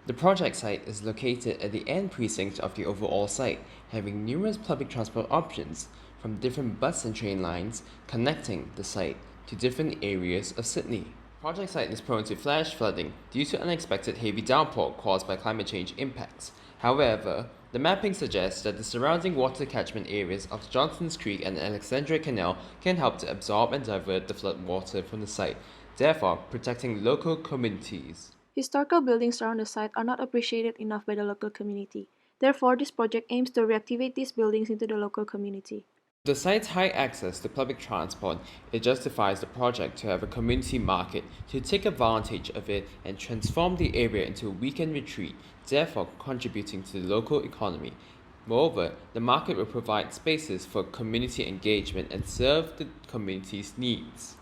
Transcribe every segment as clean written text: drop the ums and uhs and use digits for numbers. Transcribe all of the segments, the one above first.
The project site is located at the end precinct of the overall site, having numerous public transport options from different bus and train lines connecting the site to different areas of Sydney. Project site is prone to flash flooding due to unexpected heavy downpour caused by climate change impacts. However, the mapping suggests that the surrounding water catchment areas of Johnson's Creek and Alexandria Canal can help to absorb and divert the flood water from the site, therefore protecting local communities. Historical buildings around the site are not appreciated enough by the local community. Therefore, this project aims to reactivate these buildings into the local community. The site's high access to public transport, it justifies the project to have a community market to take advantage of it and transform the area into a weekend retreat, therefore contributing to the local economy. Moreover, the market will provide spaces for community engagement and serve the community's needs.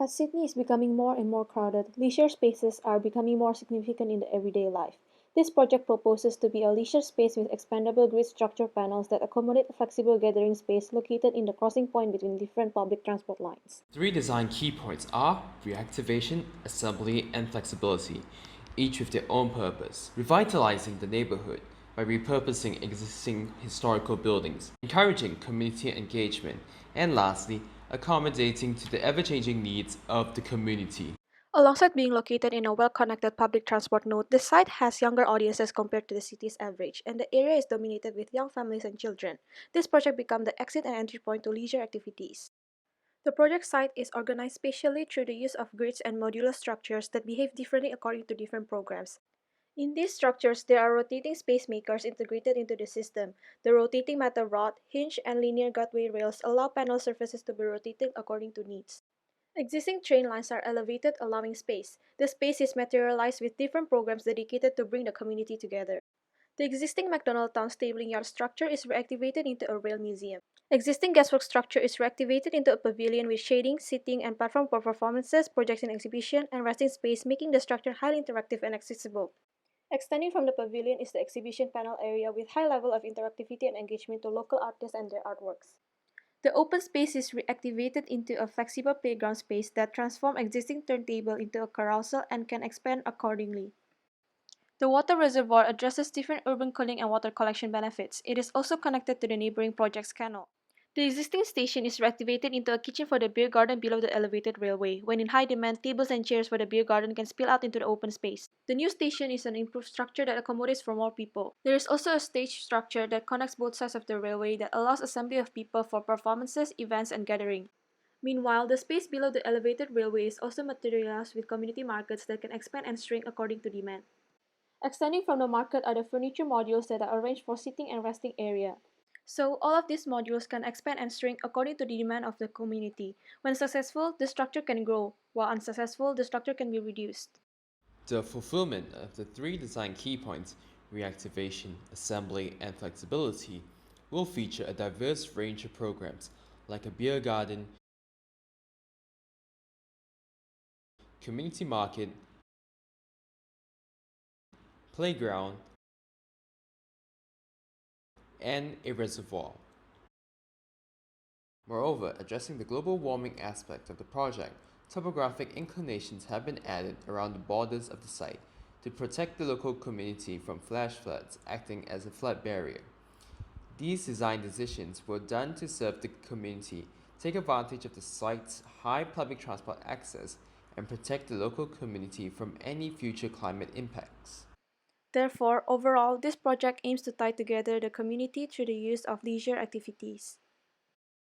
As Sydney is becoming more and more crowded, leisure spaces are becoming more significant in the everyday life. This project proposes to be a leisure space with expandable grid structure panels that accommodate a flexible gathering space located in the crossing point between different public transport lines. Three design key points are reactivation, assembly, and flexibility, each with their own purpose. Revitalizing the neighborhood by repurposing existing historical buildings, encouraging community engagement, and lastly, accommodating to the ever-changing needs of the community. Alongside being located in a well-connected public transport node, the site has younger audiences compared to the city's average, and the area is dominated with young families and children. This project becomes the exit and entry point to leisure activities. The project site is organized spatially through the use of grids and modular structures that behave differently according to different programs. In these structures, there are rotating space makers integrated into the system. The rotating metal rod, hinge, and linear gutway rails allow panel surfaces to be rotated according to needs. Existing train lines are elevated, allowing space. The space is materialized with different programs dedicated to bring the community together. The existing McDonald Town stabling yard structure is reactivated into a rail museum. Existing guestwork structure is reactivated into a pavilion with shading, seating, and platform for performances, projection exhibition, and resting space, making the structure highly interactive and accessible. Extending from the pavilion is the exhibition panel area with high level of interactivity and engagement to local artists and their artworks. The open space is reactivated into a flexible playground space that transforms existing turntable into a carousel and can expand accordingly. The water reservoir addresses different urban cooling and water collection benefits. It is also connected to the neighboring project's canal. The existing station is reactivated into a kitchen for the beer garden below the elevated railway. When in high demand, tables and chairs for the beer garden can spill out into the open space. The new station is an improved structure that accommodates for more people. There is also a stage structure that connects both sides of the railway that allows assembly of people for performances, events, and gathering. Meanwhile, the space below the elevated railway is also materialized with community markets that can expand and shrink according to demand. Extending from the market are the furniture modules that are arranged for sitting and resting area. So, all of these modules can expand and shrink according to the demand of the community. When successful, the structure can grow, while unsuccessful, the structure can be reduced. The fulfillment of the three design key points, reactivation, assembly, and flexibility, will feature a diverse range of programs like a beer garden, community market, playground, and a reservoir. Moreover, addressing the global warming aspect of the project, topographic inclinations have been added around the borders of the site to protect the local community from flash floods, acting as a flood barrier. These design decisions were done to serve the community, take advantage of the site's high public transport access, and protect the local community from any future climate impacts. Therefore, overall, this project aims to tie together the community through the use of leisure activities.